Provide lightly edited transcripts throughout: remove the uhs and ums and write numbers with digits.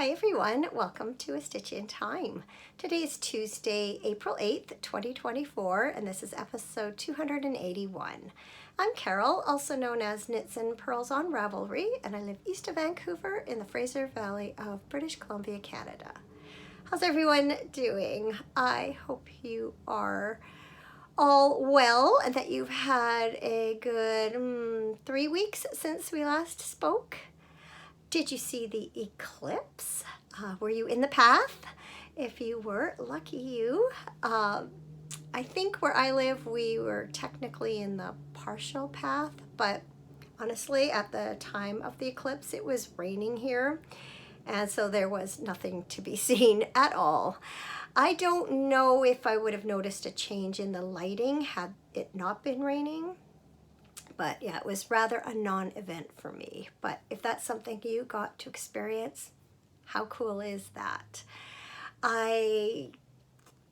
Hi everyone, welcome to A Stitch in Time. Today is Tuesday, April 8th, 2024, and this is episode 281. I'm Carol, also known as Knits and Pearls on Ravelry, and I live east of Vancouver in the Fraser Valley of British Columbia, Canada. How's everyone doing? I hope you are all well and that you've had a good 3 weeks since we last spoke. Did you see the eclipse? Were you in the path? If you were, lucky you. I think where I live, we were technically in the partial path, but honestly, at the time of the eclipse, it was raining here, and so there was nothing to be seen at all. I don't know if I would have noticed a change in the lighting had it not been raining. But yeah, it was rather a non-event for me. But if that's something you got to experience, how cool is that? I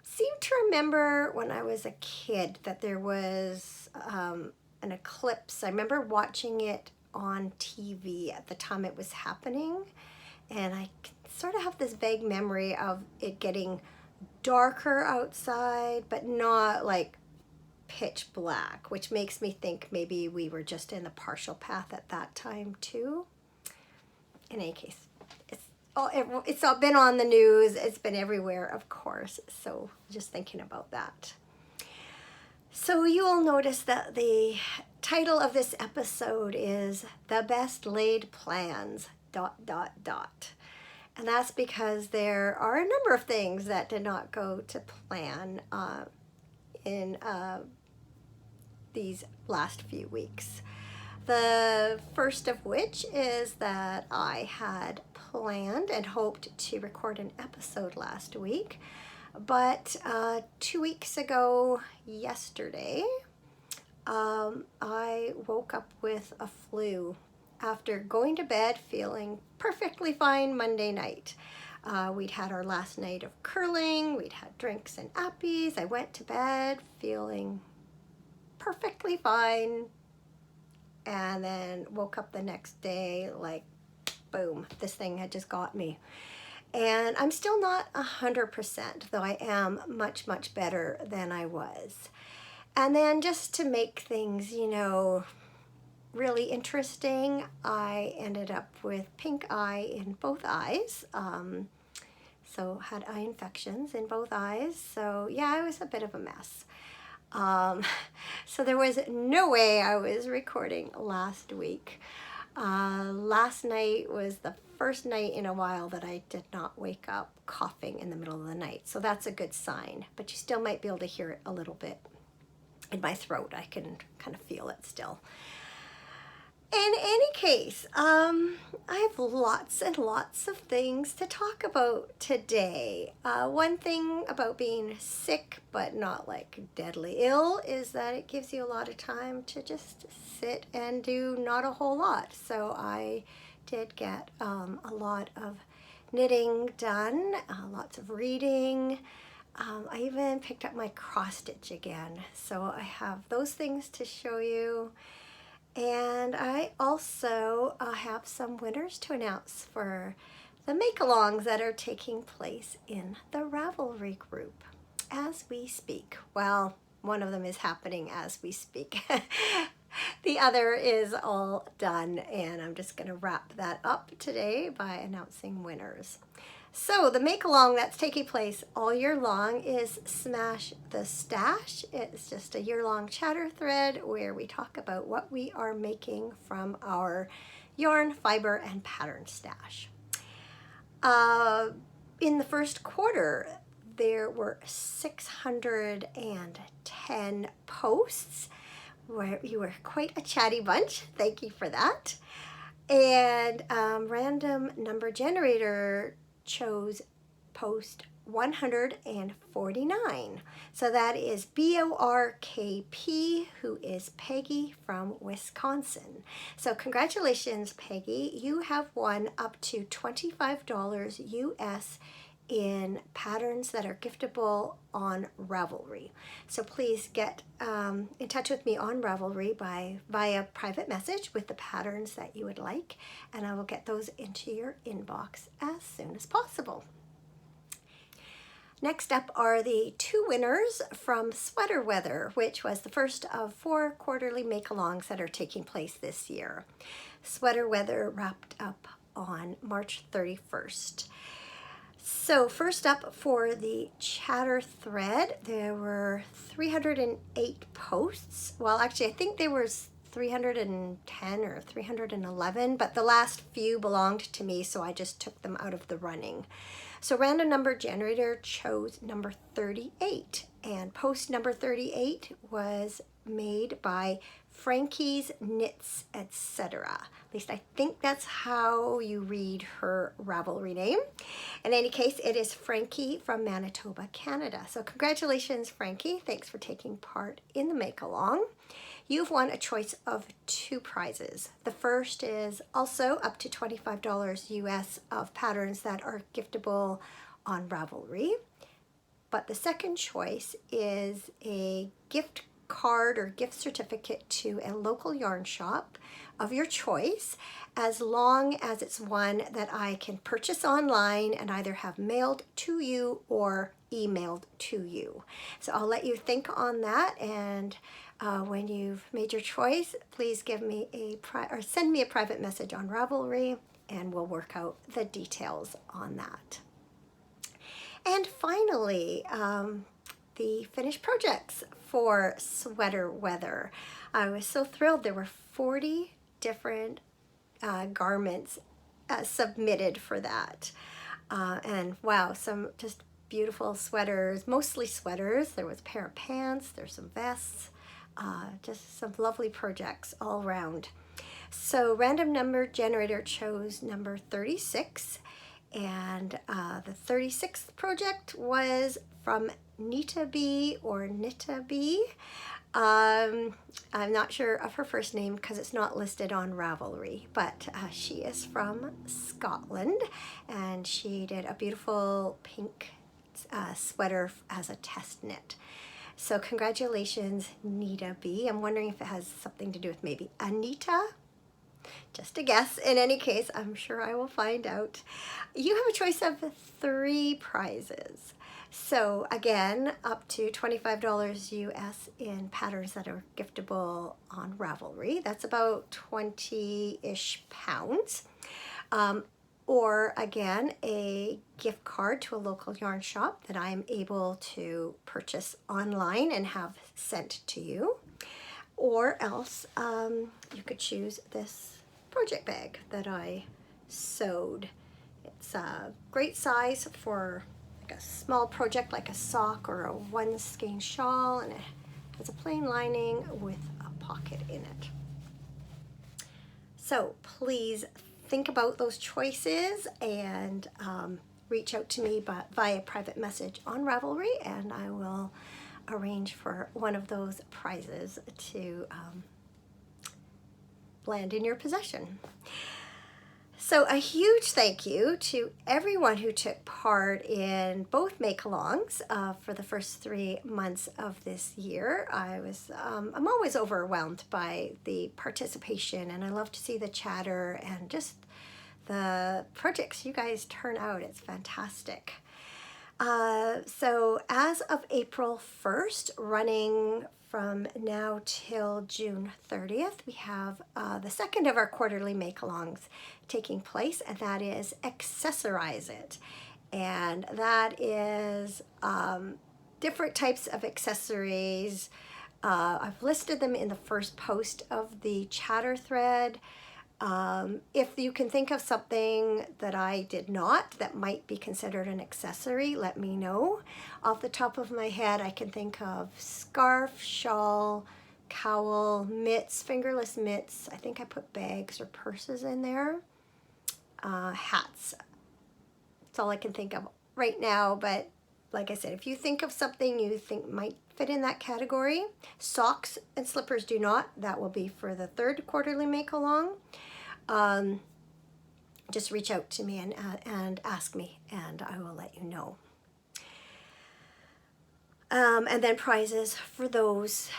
seem to remember when I was a kid that there was an eclipse. I remember watching it on TV at the time it was happening. And I sort of have this vague memory of it getting darker outside, but not like pitch black, which makes me think maybe we were just in the partial path at that time too. In any case, it's all been on the news, it's been everywhere, of course, so just thinking about that. So you will notice that the title of this episode is The Best Laid Plans ... And that's because there are a number of things that did not go to plan in these last few weeks. The first of which is that I had planned and hoped to record an episode last week, but 2 weeks ago yesterday, I woke up with a flu after going to bed feeling perfectly fine Monday night. We'd had our last night of curling, we'd had drinks and appies. I went to bed feeling perfectly fine, and then woke up the next day like, boom, this thing had just got me. And I'm still not 100%, though I am much, much better than I was. And then just to make things, really interesting, I ended up with pink eye in both eyes. So had eye infections in both eyes. So yeah, it was a bit of a mess. So there was no way I was recording last week. Last night was the first night in a while that I did not wake up coughing in the middle of the night. So that's a good sign, but you still might be able to hear it a little bit in my throat. I can kind of feel it still. In any case, I have lots and lots of things to talk about today. One thing about being sick but not like deadly ill is that it gives you a lot of time to just sit and do not a whole lot. So I did get a lot of knitting done, lots of reading. I even picked up my cross stitch again. So I have those things to show you. And I also have some winners to announce for the make-alongs that are taking place in the Ravelry group as we speak. Well, one of them is happening as we speak. The other is all done, and I'm just going to wrap that up today by announcing winners. So the make-along that's taking place all year long is Smash the Stash. It's just a year-long chatter thread where we talk about what we are making from our yarn, fiber, and pattern stash. In the first quarter, there were 610 posts, where you were quite a chatty bunch. Thank you for that. And random number generator chose post 149. So that is BORKP, who is Peggy from Wisconsin. So congratulations, Peggy. You have won up to $25 US in patterns that are giftable on Ravelry. So please get in touch with me on Ravelry via private message with the patterns that you would like, and I will get those into your inbox as soon as possible. Next up are the 2 winners from Sweater Weather, which was the first of 4 quarterly make-alongs that are taking place this year. Sweater Weather wrapped up on March 31st. So first up for the chatter thread, there were 308 posts. Well, actually, I think there was 310 or 311, but the last few belonged to me, so I just took them out of the running. So random number generator chose number 38, and post number 38 was made by Frankie's Knits, etc. At least I think that's how you read her Ravelry name. In any case, it is Frankie from Manitoba, Canada. So congratulations, Frankie. Thanks for taking part in the make-along. You've won a choice of 2 prizes. The first is also up to $25 US of patterns that are giftable on Ravelry. But the second choice is a gift card or gift certificate to a local yarn shop of your choice, as long as it's one that I can purchase online and either have mailed to you or emailed to you. So I'll let you think on that, and when you've made your choice, please give me or send me a private message on Ravelry, and we'll work out the details on that. And finally, the finished projects for Sweater Weather. I was so thrilled. There were 40 different garments submitted for that. And wow, some just beautiful sweaters, mostly sweaters. There was a pair of pants, there's some vests, just some lovely projects all around. So random number generator chose number 36, and the 36th project was from Nita B or Nita B. I'm not sure of her first name because it's not listed on Ravelry, but she is from Scotland, and she did a beautiful pink sweater as a test knit. So congratulations, Nita B. I'm wondering if it has something to do with maybe Anita. Just a guess. In any case, I'm sure I will find out. You have a choice of 3 prizes. So again, up to $25 US in patterns that are giftable on Ravelry. That's about 20-ish pounds. Or again, a gift card to a local yarn shop that I'm able to purchase online and have sent to you. Or else you could choose this project bag that I sewed. It's a great size for a small project like a sock or a one skein shawl, and it has a plain lining with a pocket in it. So please think about those choices and reach out to me via private message on Ravelry, and I will arrange for one of those prizes to land in your possession. So a huge thank you to everyone who took part in both make-alongs for the first 3 months of this year. I'm always overwhelmed by the participation, and I love to see the chatter and just the projects you guys turn out. It's fantastic. So as of April 1st, running from now till June 30th, we have the second of our quarterly make-alongs taking place, and that is Accessorize It. And that is different types of accessories. I've listed them in the first post of the chatter thread. If you can think of something that I did not that might be considered an accessory, let me know. Off the top of my head, I can think of scarf, shawl, cowl, mitts, fingerless mitts. I think I put bags or purses in there. Hats. That's all I can think of right now, but like I said, if you think of something you think might fit in that category. Socks and slippers do not. That will be for the third quarterly make-along. just reach out to me and ask me, and I will let you know. And then prizes for those,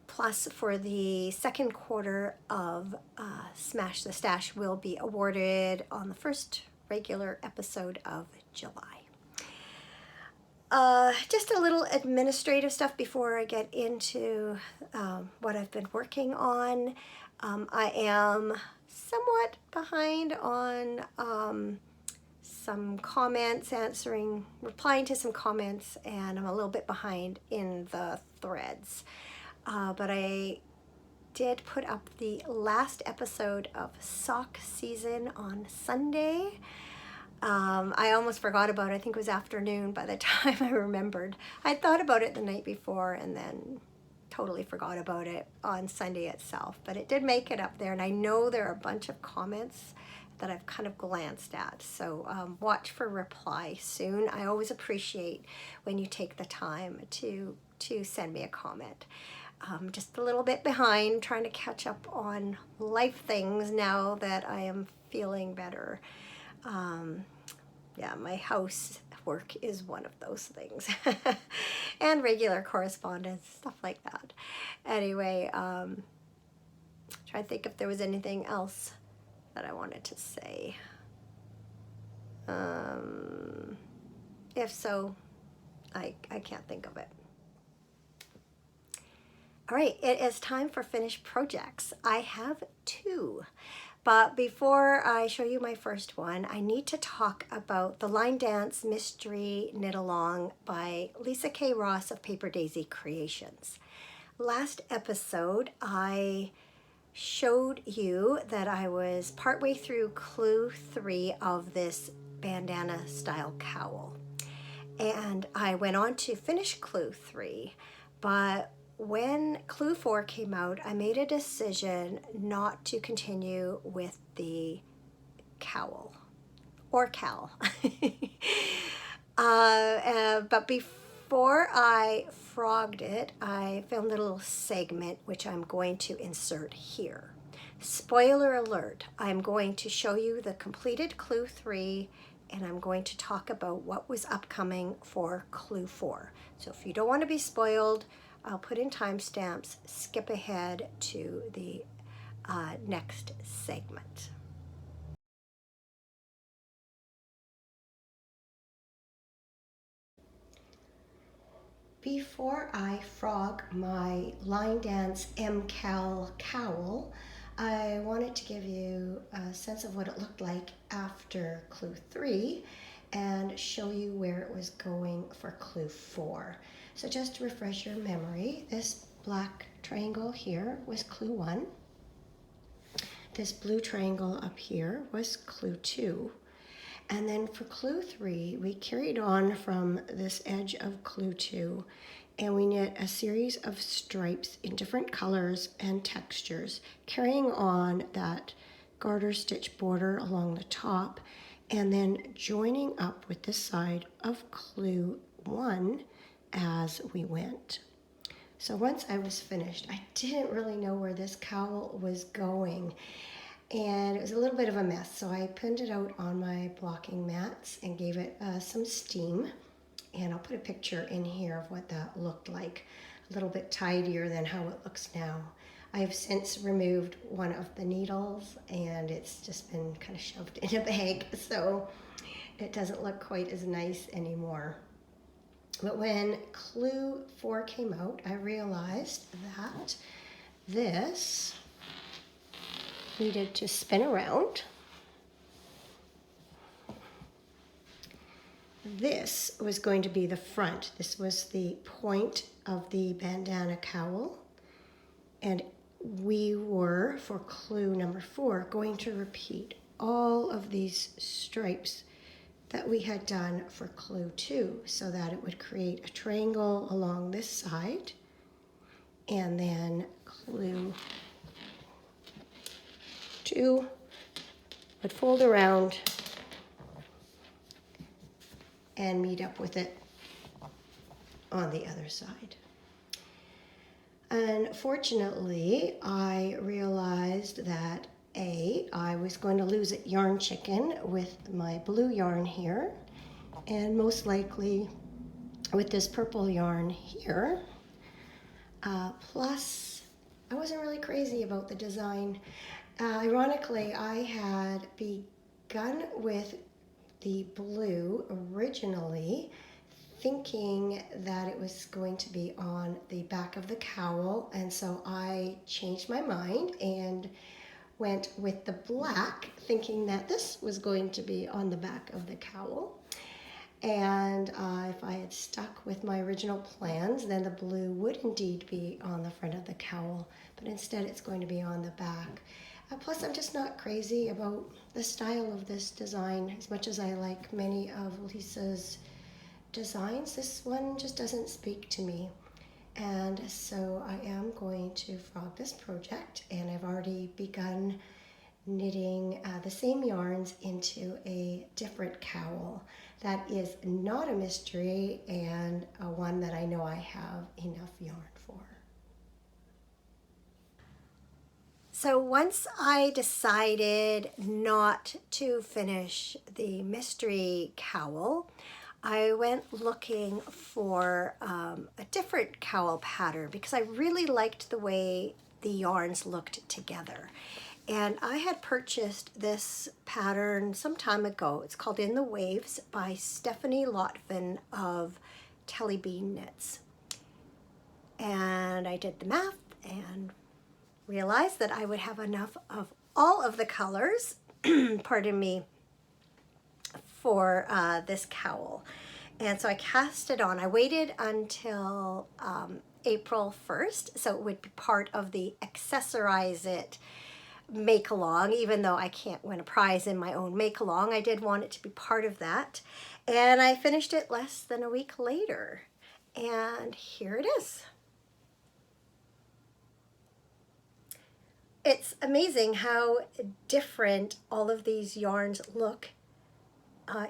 plus for the second quarter of Smash the Stash, will be awarded on the first regular episode of July. Just a little administrative stuff before I get into what I've been working on. I am somewhat behind on some comments, replying to some comments, and I'm a little bit behind in the threads. But I did put up the last episode of sock season on Sunday. I almost forgot about it. I think it was afternoon by the time I remembered. I thought about it the night before and then totally forgot about it on Sunday itself. But it did make it up there, and I know there are a bunch of comments that I've kind of glanced at. So watch for reply soon. I always appreciate when you take the time to send me a comment. Just a little bit behind, trying to catch up on life things now that I am feeling better. Yeah, my house work is one of those things. And regular correspondence, stuff like that. Anyway, try to think if there was anything else that I wanted to say. If so, I can't think of it. All right, it is time for finished projects. I have 2. But before I show you my first one, I need to talk about the Line Dance Mystery Knit Along by Lisa K. Ross of Paper Daisy Creations. Last episode, I showed you that I was partway through clue 3 of this bandana style cowl. And I went on to finish clue 3, but when clue 4 came out, I made a decision not to continue with the cowl or cowl. But before I frogged it, I filmed a little segment which I'm going to insert here. Spoiler alert, I'm going to show you the completed clue 3, and I'm going to talk about what was upcoming for clue 4. So if you don't want to be spoiled, I'll put in timestamps, skip ahead to the next segment. Before I frog my Line Dance MKAL cowl, I wanted to give you a sense of what it looked like after clue 3 and show you where it was going for clue 4. So just to refresh your memory, this black triangle here was clue 1. This blue triangle up here was clue 2. And then for clue 3, we carried on from this edge of clue 2, and we knit a series of stripes in different colors and textures, carrying on that garter stitch border along the top, and then joining up with this side of clue 1 as we went. So once I was finished, I didn't really know where this cowl was going, and it was a little bit of a mess. So I pinned it out on my blocking mats and gave it some steam, and I'll put a picture in here of what that looked like. A little bit tidier than how it looks now. I have since removed one of the needles, and it's just been kind of shoved in a bag, so it doesn't look quite as nice anymore. But when clue 4 came out, I realized that this needed to spin around. This was going to be the front. This was the point of the bandana cowl. And we were, for clue number 4, going to repeat all of these stripes that we had done for clue 2, so that it would create a triangle along this side, and then clue 2 would fold around and meet up with it on the other side. Unfortunately, I realized that I was going to lose it yarn chicken with my blue yarn here, and most likely with this purple yarn here. Plus, I wasn't really crazy about the design. Ironically, I had begun with the blue originally, thinking that it was going to be on the back of the cowl, and so I changed my mind and went with the black, thinking that this was going to be on the back of the cowl. And if I had stuck with my original plans, then the blue would indeed be on the front of the cowl, but instead it's going to be on the back. Plus, I'm just not crazy about the style of this design. As much as I like many of Lisa's designs, this one just doesn't speak to me. And so I am going to frog this project, and I've already begun knitting the same yarns into a different cowl. That is not a mystery, and one that I know I have enough yarn for. So once I decided not to finish the mystery cowl, I went looking for a different cowl pattern because I really liked the way the yarns looked together. And I had purchased this pattern some time ago. It's called In the Waves by Stephanie Lotvin of Telly Bean Knits. And I did the math and realized that I would have enough of all of the colors, pardon me, for this cowl. And so I cast it on. I waited until April 1st, so it would be part of the Accessorize It make along. Even though I can't win a prize in my own make along, I did want it to be part of that. And I finished it less than a week later. And here it is. It's amazing how different all of these yarns look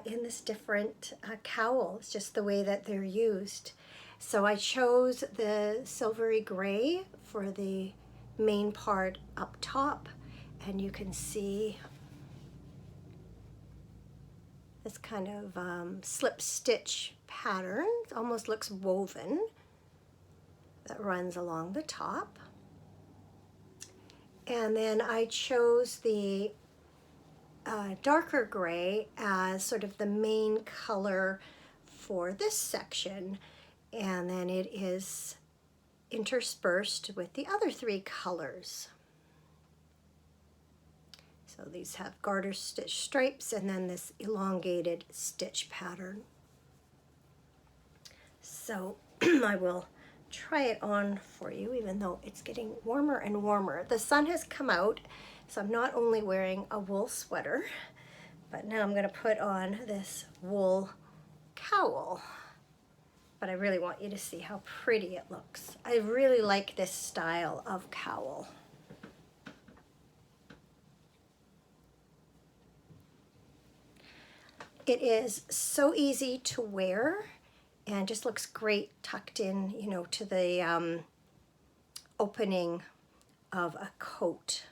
in this different cowl. It's just the way that they're used. So I chose the silvery gray for the main part up top, and you can see this kind of slip stitch pattern. It almost looks woven, that runs along the top. And then I chose the darker gray as sort of the main color for this section, and then it is interspersed with the other three colors. So these have garter stitch stripes and then this elongated stitch pattern. So I will try it on for you, even though it's getting warmer and warmer. The sun has come out, so I'm not only wearing a wool sweater, but now I'm going to put on this wool cowl. But I really want you to see how pretty it looks. I really like this style of cowl. It is so easy to wear and just looks great tucked in, you know, to the opening of a coat,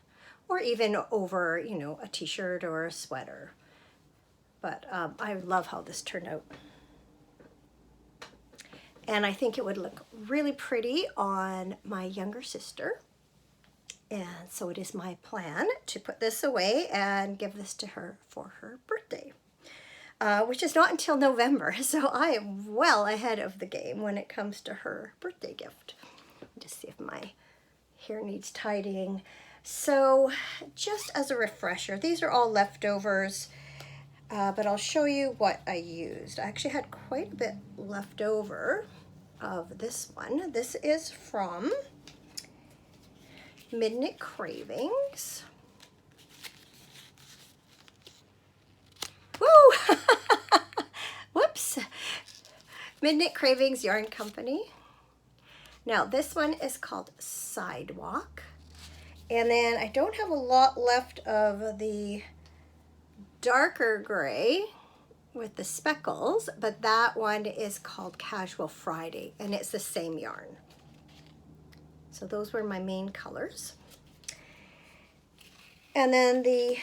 or even over, you know, a t-shirt or a sweater. But I love how this turned out. And I think it would look really pretty on my younger sister. And so it is my plan to put this away and give this to her for her birthday. Which is not until November, so I am well ahead of the game when it comes to her birthday gift. Just see if my hair needs tidying. So just as a refresher, these are all leftovers, but I'll show you what I used. I actually had quite a bit left over of this one. This is from Midnight Cravings. Woo! Whoops. Midnight Cravings Yarn Company. Now this one is called Sidewalk. And then I don't have a lot left of the darker gray with the speckles, but that one is called Casual Friday, and it's the same yarn. So those were my main colors. And then the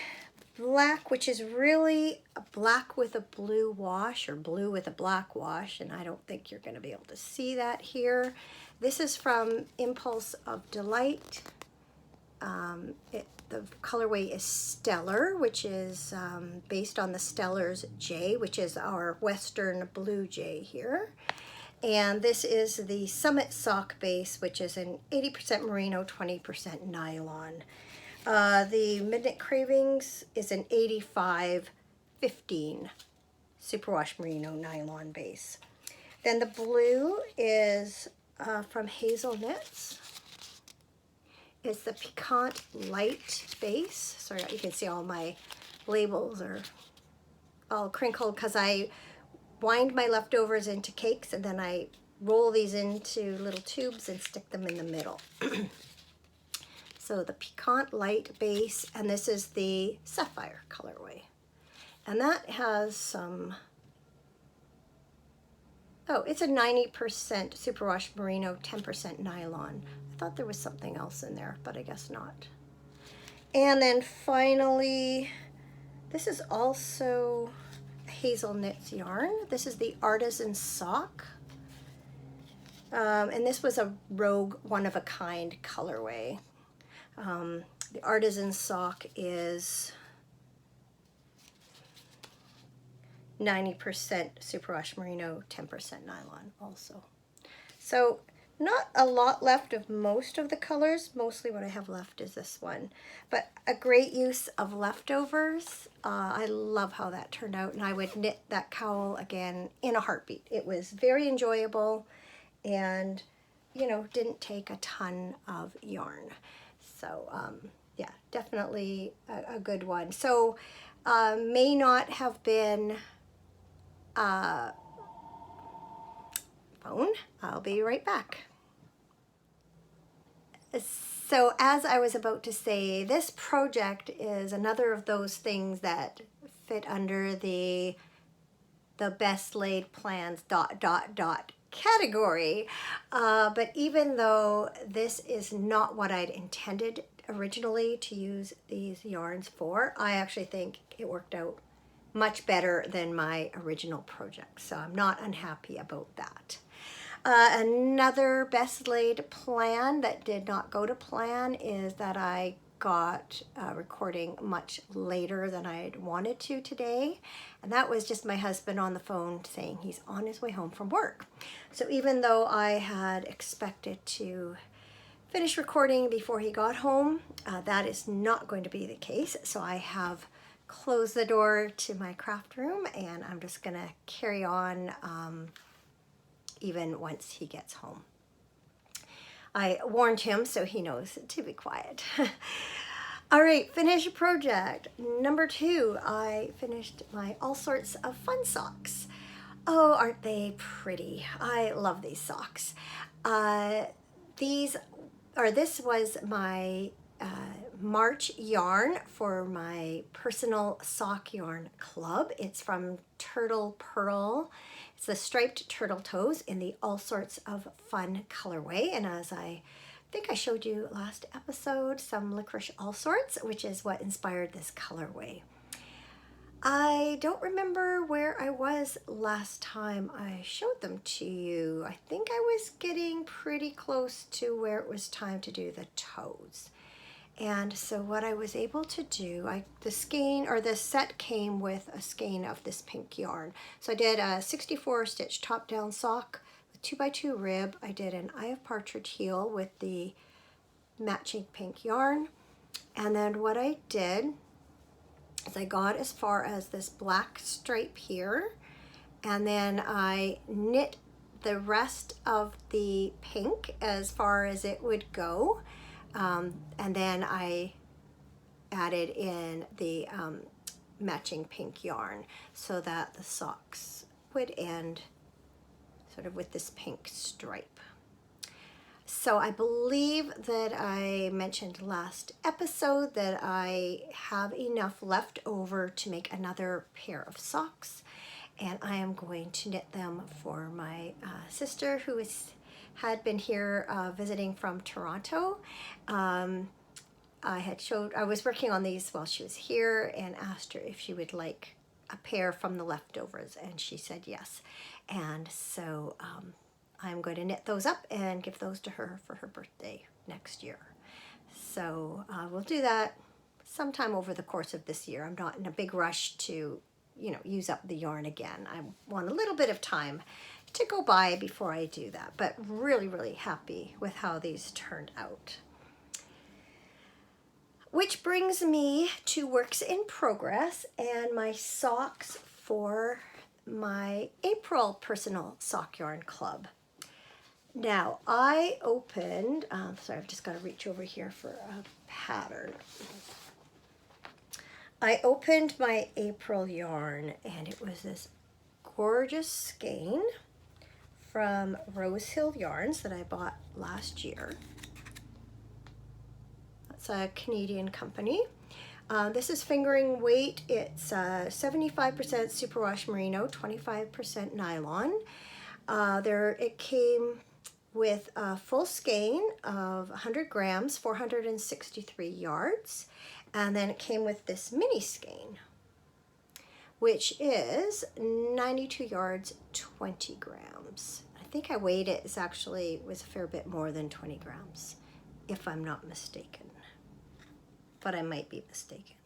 black, which is really a black with a blue wash or blue with a black wash, and I don't think you're going to be able to see that here. This is from Impulse of Delight. The colorway is Stellar, which is based on the Stellar's Jay, which is our Western Blue Jay here. And this is the Summit Sock Base, which is an 80% merino, 20% nylon. The Midnight Cravings is an 85-15 superwash merino nylon base. Then the blue is from Hazel Knits. It's the Piquant Light base. Sorry, you can see all my labels are all crinkled because I wind my leftovers into cakes and then I roll these into little tubes and stick them in the middle. So the Piquant Light base, and this is the Sapphire colorway. And that has some, oh, it's a 90% superwash merino, 10% nylon. I thought there was something else in there, but I guess not. And then finally, this is also Hazel Knits yarn. This is the Artisan Sock. And this was a Rogue one-of-a-kind colorway. The Artisan Sock is 90% superwash merino, 10% nylon also. So not a lot left of most of the colors. Mostly what I have left is this one. But a great use of leftovers. I love how that turned out, and I would knit that cowl again in a heartbeat. It was very enjoyable and, you know, didn't take a ton of yarn. So yeah, definitely a good one. So may not have been phone. I'll be right back. So as I was about to say, this project is another of those things that fit under the best laid plans ... category. But even though this is not what I'd intended originally to use these yarns for, I actually think it worked out much better than my original project. So I'm not unhappy about that. Another best laid plan that did not go to plan is that I got recording much later than I'd wanted to today. And that was just my husband on the phone saying he's on his way home from work. So even though I had expected to finish recording before he got home, that is not going to be the case. So I have closed the door to my craft room and I'm just gonna carry on even once he gets home. I warned him so he knows to be quiet. All right, finish project. Number 2, I finished my All Sorts of Fun socks. Oh, aren't they pretty? I love these socks. This was my March yarn for my personal sock yarn club. It's from Turtle Pearl. It's the striped turtle toes in the All Sorts of Fun colorway. And as I think I showed you last episode, some licorice all sorts, which is what inspired this colorway. I don't remember where I was last time I showed them to you. I think I was getting pretty close to where it was time to do the toes. And so what I was able to do, the set came with a skein of this pink yarn. So I did a 64 stitch top down sock with 2x2 rib. I did an Eye of Partridge heel with the matching pink yarn. And then what I did is I got as far as this black stripe here, and then I knit the rest of the pink as far as it would go. And then I added in the matching pink yarn so that the socks would end sort of with this pink stripe. So I believe that I mentioned last episode that I have enough left over to make another pair of socks, and I am going to knit them for my sister who had been here visiting from Toronto. I was working on these while she was here and asked her if she would like a pair from the leftovers, and she said yes. And so I'm going to knit those up and give those to her for her birthday next year. So we'll do that sometime over the course of this year. I'm not in a big rush to, use up the yarn again. I want a little bit of time to go by before I do that, but really, really happy with how these turned out. Which brings me to works in progress and my socks for my April personal sock yarn club. Now I opened, sorry, I've just got to reach over here for a pattern. I opened my April yarn and it was this gorgeous skein from Rose Hill Yarns that I bought last year. That's a Canadian company. This is fingering weight. It's 75% superwash merino, 25% nylon. It came with a full skein of 100 grams, 463 yards. And then it came with this mini skein, which is 92 yards, 20 grams. I think I weighed it. It was a fair bit more than 20 grams, if I'm not mistaken. But I might be mistaken.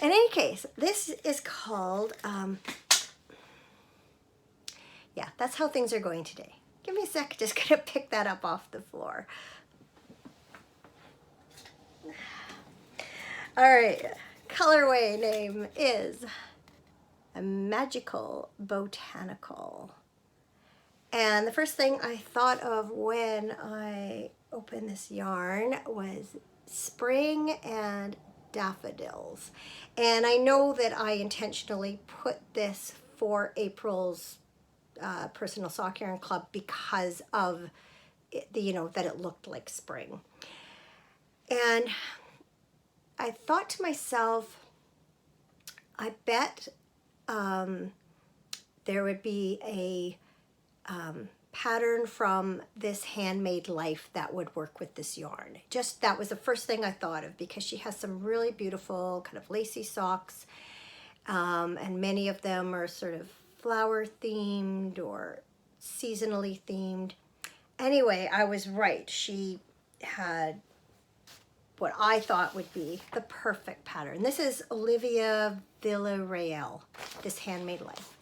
In any case, this is called, yeah, that's how things are going today. Give me a sec, just gonna pick that up off the floor. All right, colorway name is a Magical Botanical. And the first thing I thought of when I opened this yarn was spring and daffodils. And I know that I intentionally put this for April's personal sock yarn club because of that it looked like spring. And I thought to myself, I bet there would be a pattern from this Handmade Life that would work with this yarn. That was the first thing I thought of, because she has some really beautiful kind of lacy socks, and many of them are sort of flower themed or seasonally themed. Anyway, I was right. She had what I thought would be the perfect pattern. This is Olivia Villarreal, this Handmade Life.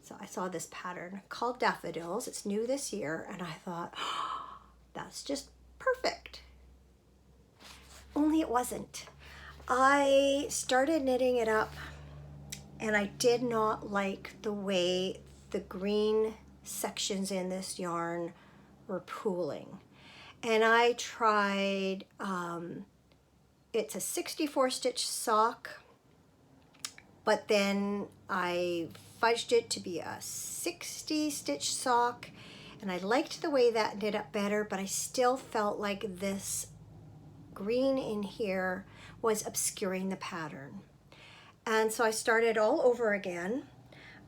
So I saw this pattern called Daffodils. It's new this year, and I thought, oh, that's just perfect. Only it wasn't. I started knitting it up, and I did not like the way the green sections in this yarn were pooling. And I tried, it's a 64 stitch sock, but then I fudged it to be a 60 stitch sock, and I liked the way that knit up better, but I still felt like this green in here was obscuring the pattern. And so I started all over again.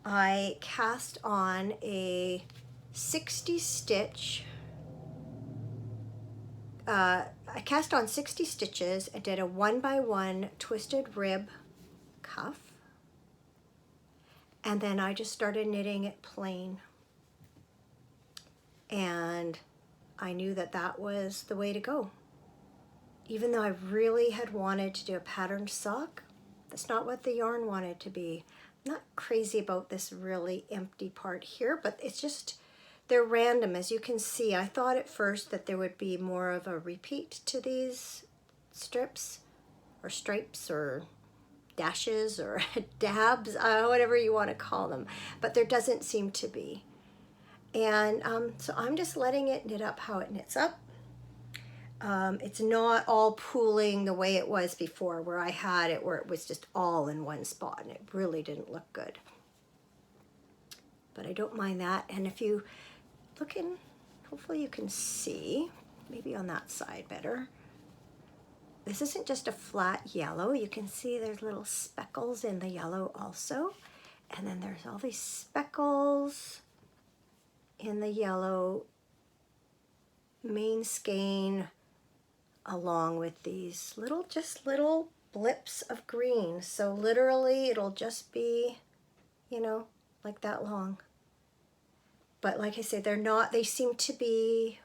I cast on a 60 stitch, I cast on 60 stitches and did a 1x1 twisted rib cuff. And then I just started knitting it plain. And I knew that that was the way to go. Even though I really had wanted to do a patterned sock, that's not what the yarn wanted to be. I'm not crazy about this really empty part here, but it's just, they're random, as you can see. I thought at first that there would be more of a repeat to these strips or stripes or dashes or dabs, whatever you want to call them, but there doesn't seem to be. And so I'm just letting it knit up how it knits up. It's not all pooling the way it was before, where I had it where it was just all in one spot, and it really didn't look good. But I don't mind that. And if you look in, hopefully you can see, maybe on that side better. This isn't just a flat yellow. You can see there's little speckles in the yellow also. And then there's all these speckles in the yellow main skein along with these just little blips of green. So literally it'll just be, you know, like that long. But like I say, they seem to be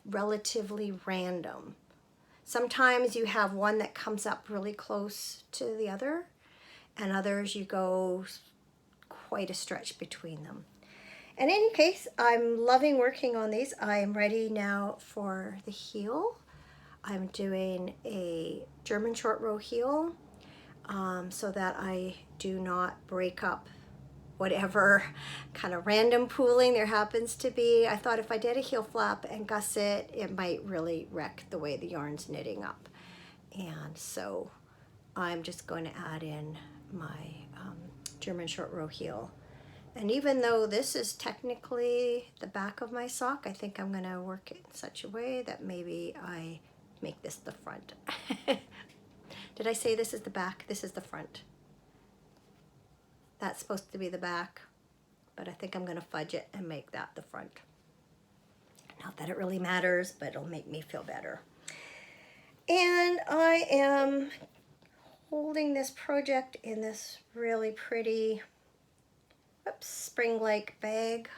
relatively random. Sometimes you have one that comes up really close to the other, and others you go quite a stretch between them. In any case, I'm loving working on these. I'm ready now for the heel. I'm doing a German short row heel so that I do not break up whatever kind of random pooling there happens to be. I thought if I did a heel flap and gusset, it might really wreck the way the yarn's knitting up. And so I'm just going to add in my German short row heel. And even though this is technically the back of my sock, I think I'm going to work it in such a way that maybe I make this the front. Did I say this is the back? This is the front. That's supposed to be the back, but I think I'm going to fudge it and make that the front. Not that it really matters, but it'll make me feel better. And I am holding this project in this really pretty spring-like bag.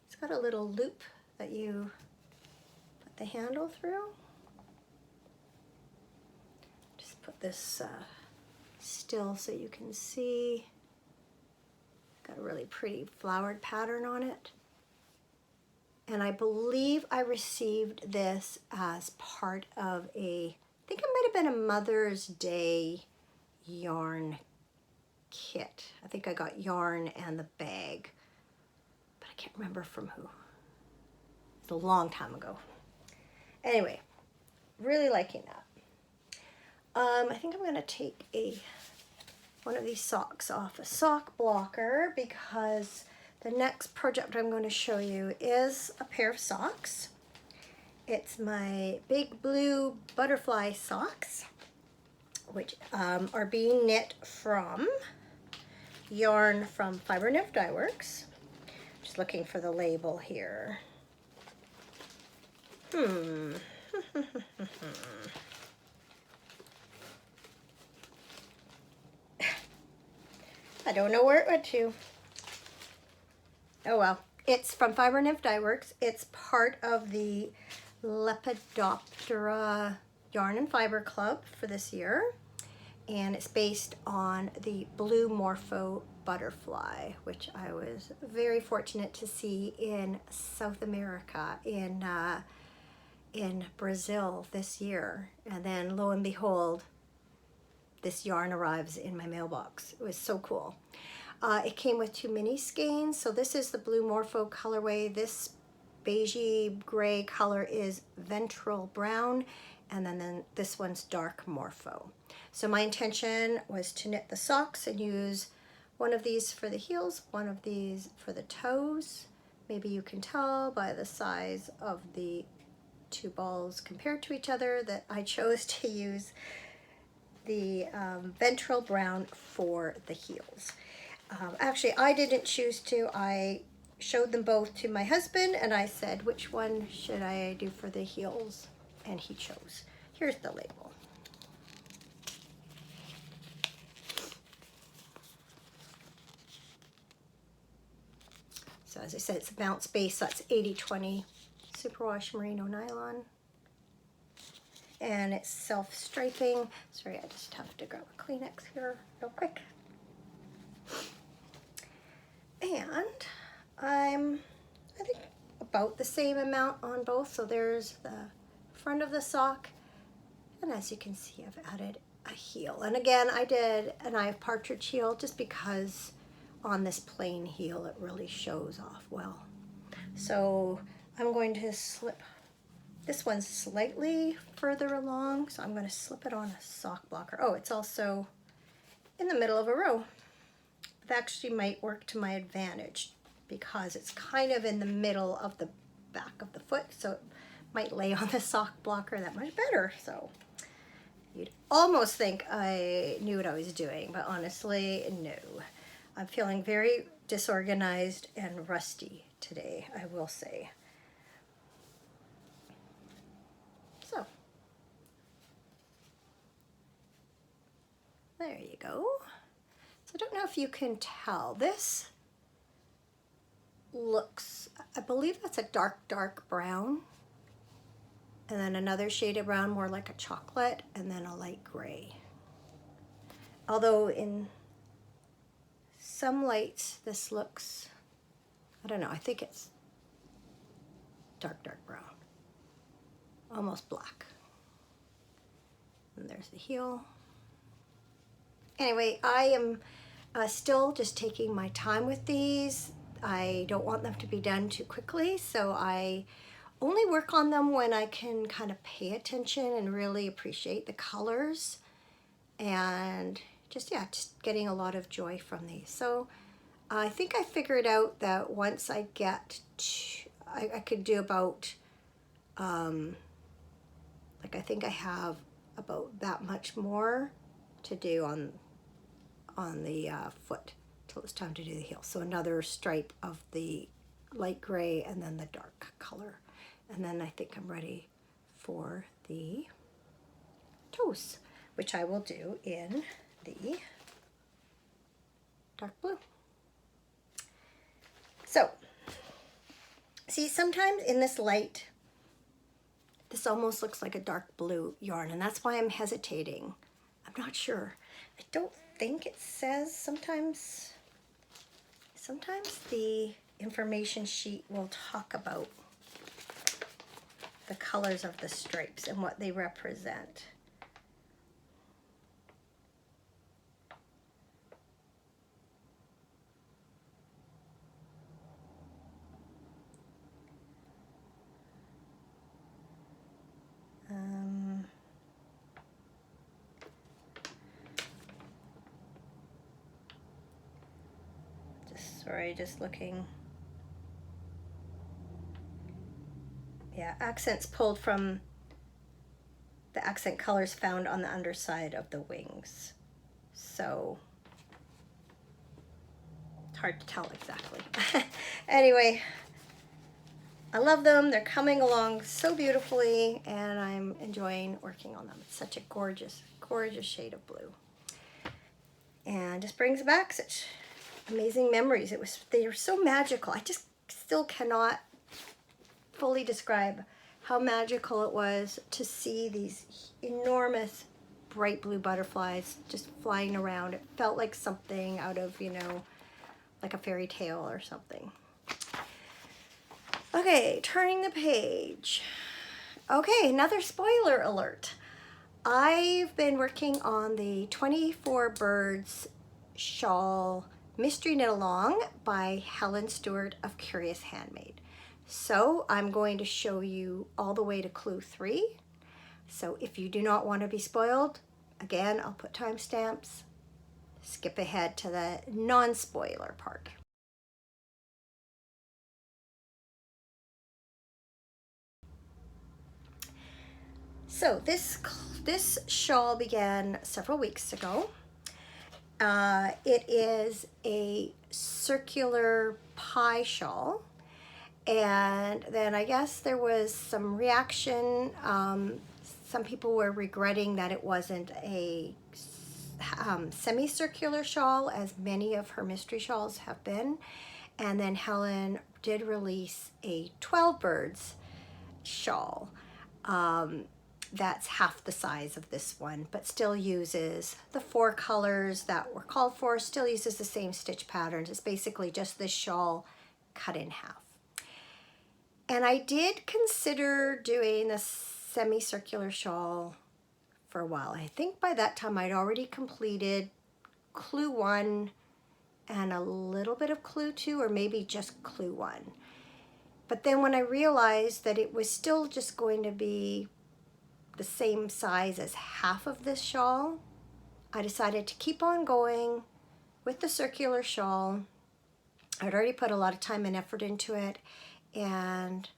It's got a little loop that you put the handle through. Just put this still so you can see. Got a really pretty flowered pattern on it. And I believe I received this as part of I think it might have been a Mother's Day yarn kit. I think I got yarn and the bag, but I can't remember from who. It's a long time ago. Anyway, really liking that. I think I'm going to take one of these socks off a sock blocker because the next project I'm going to show you is a pair of socks. It's my big blue butterfly socks, which are being knit from yarn from Fiber Nymph Dye Works. Just looking for the label here. I don't know where it went to. Oh well, it's from Fiber Nymph Dye Works. It's part of the Lepidoptera Yarn and Fiber Club for this year. And it's based on the blue morpho butterfly, which I was very fortunate to see in South America, in Brazil this year. And then lo and behold, this yarn arrives in my mailbox. It was so cool. It came with 2 mini skeins. So this is the blue morpho colorway. This beigey gray color is ventral brown, and then this one's dark morpho. So my intention was to knit the socks and use one of these for the heels, one of these for the toes. Maybe you can tell by the size of the 2 balls compared to each other that I chose to use the ventral brown for the heels. Actually, I didn't choose to. I showed them both to my husband and I said, which one should I do for the heels? And he chose. Here's the label. So as I said, it's a bounce base, so that's 80/20 superwash merino nylon. And it's self-striping. Sorry, I just have to grab a Kleenex here real quick. And I think about the same amount on both. So there's the front of the sock. And as you can see, I've added a heel. And again, I did an eye of partridge heel just because on this plain heel, it really shows off well. So I'm going to slip. This one's slightly further along, so I'm going to slip it on a sock blocker. Oh, it's also in the middle of a row. That actually might work to my advantage because it's kind of in the middle of the back of the foot, so it might lay on the sock blocker that much better. So you'd almost think I knew what I was doing, but honestly, no. I'm feeling very disorganized and rusty today, I will say. So There you go. So I don't know if you can tell. This looks, I believe that's a dark brown. And then another shade of brown, more like a chocolate, and then a light gray. Although in some lights, this looks, I don't know, I think it's dark brown. Almost black. And there's the heel. Anyway, I am still just taking my time with these. I don't want them to be done too quickly, so I only work on them when I can kind of pay attention and really appreciate the colors, and just getting a lot of joy from these. So I think I figured out that once I get to, I could do about like I think I have about that much more to do on the foot till it's time to do the heel. So another stripe of the light gray and then the dark color. And then I think I'm ready for the toes, which I will do in the dark blue. So, see, sometimes in this light, this almost looks like a dark blue yarn, and that's why I'm hesitating. I'm not sure. I don't think it says, sometimes the information sheet will talk about the colors of the stripes and what they represent. Just looking. Yeah, accents pulled from the accent colors found on the underside of the wings. So it's hard to tell exactly. Anyway, I love them. They're coming along so beautifully, and I'm enjoying working on them. It's such a gorgeous, gorgeous shade of blue. And just brings back such amazing memories. They were so magical. I just still cannot fully describe how magical it was to see these enormous bright blue butterflies just flying around. It felt like something out of, you know, like a fairy tale or something. Okay, turning the page. Okay, another spoiler alert. I've been working on the 24 Birds shawl Mystery Knit Along by Helen Stewart of Curious Handmade. So I'm going to show you all the way to clue 3. So if you do not want to be spoiled, again, I'll put timestamps. Skip ahead to the non-spoiler part. So this shawl began several weeks ago. It is a circular pie shawl, and then I guess there was some reaction. Some people were regretting that it wasn't a semicircular shawl, as many of her mystery shawls have been. And then Helen did release a 12 Birds shawl. That's half the size of this one, but still uses the 4 colors that were called for, still uses the same stitch patterns. It's basically just this shawl cut in half. And I did consider doing a semicircular shawl for a while. I think by that time I'd already completed clue 1 and a little bit of clue 2, or maybe just clue 1. But then when I realized that it was still just going to be the same size as half of this shawl, I decided to keep on going with the circular shawl. I'd already put a lot of time and effort into it, and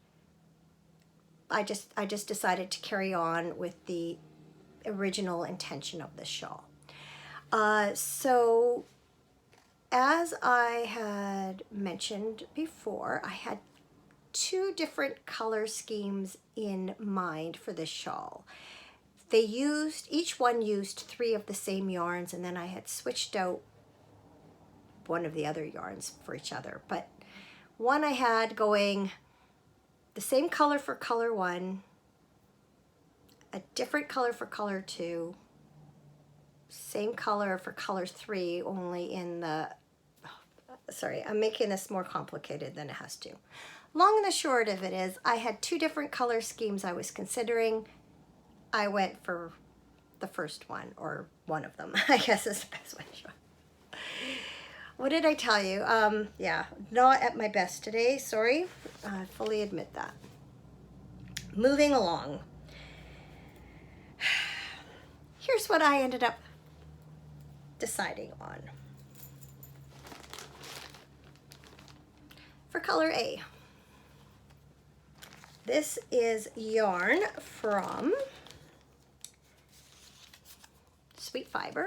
I just decided to carry on with the original intention of the shawl. So as I had mentioned before, I had 2 different color schemes in mind for this shawl. each one used 3 of the same yarns, and then I had switched out one of the other yarns for each other. But one I had going the same color for color 1, a different color for color 2, same color for color 3, only in the, sorry, I'm making this more complicated than it has to. Long and the short of it is, I had 2 different color schemes I was considering. I went for the first one, or one of them, I guess is the best way to show it. What did I tell you? Yeah, not at my best today, sorry. I fully admit that. Moving along. Here's what I ended up deciding on. For color A, this is yarn from Sweet Fiber.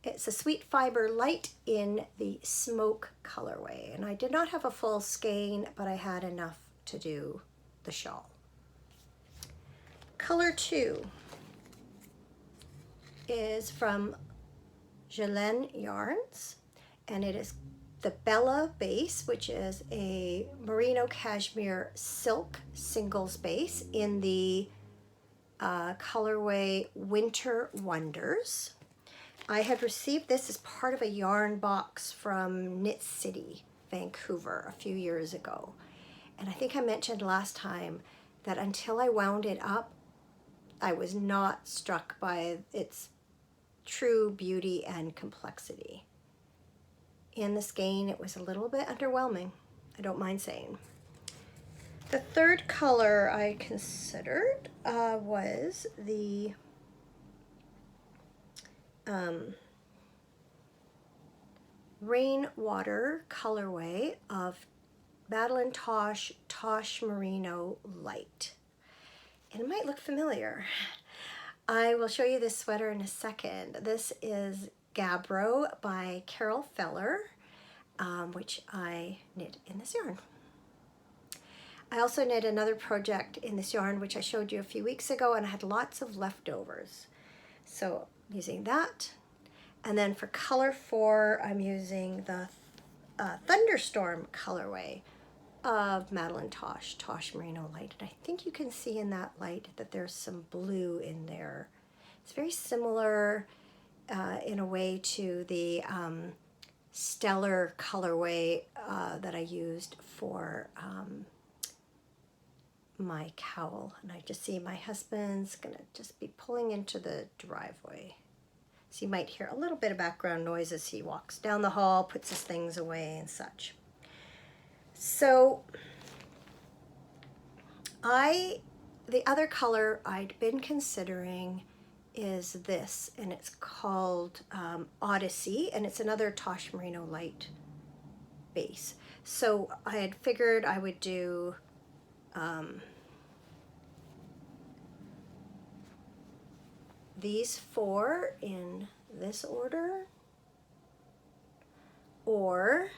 It's a Sweet Fiber Light in the Smoke colorway, and I did not have a full skein, but I had enough to do the shawl. Color 2 is from Gelen Yarns, and it is the Bella base, which is a merino cashmere silk singles base in the colorway Winter Wonders. I had received this as part of a yarn box from Knit City, Vancouver, a few years ago. And I think I mentioned last time that until I wound it up, I was not struck by its true beauty and complexity. In the skein, it was a little bit underwhelming, I don't mind saying. The third color I considered was the Rainwater colorway of Madeline Tosh Merino Light. And it might look familiar. I will show you this sweater in a second. This is Gabbro by Carol Feller, which I knit in this yarn. I also knit another project in this yarn, which I showed you a few weeks ago, and I had lots of leftovers. So I'm using that. And then for color 4, I'm using the Thunderstorm colorway of Madeline Tosh Merino Light. And I think you can see in that light that there's some blue in there. It's very similar in a way to the Stellar colorway that I used for my cowl. And I just see my husband's gonna just be pulling into the driveway. So you might hear a little bit of background noise as he walks down the hall, puts his things away and such. So the other color I'd been considering is this, and it's called Odyssey, and it's another Tosh Merino Light base. So I had figured I would do these 4 in this order, or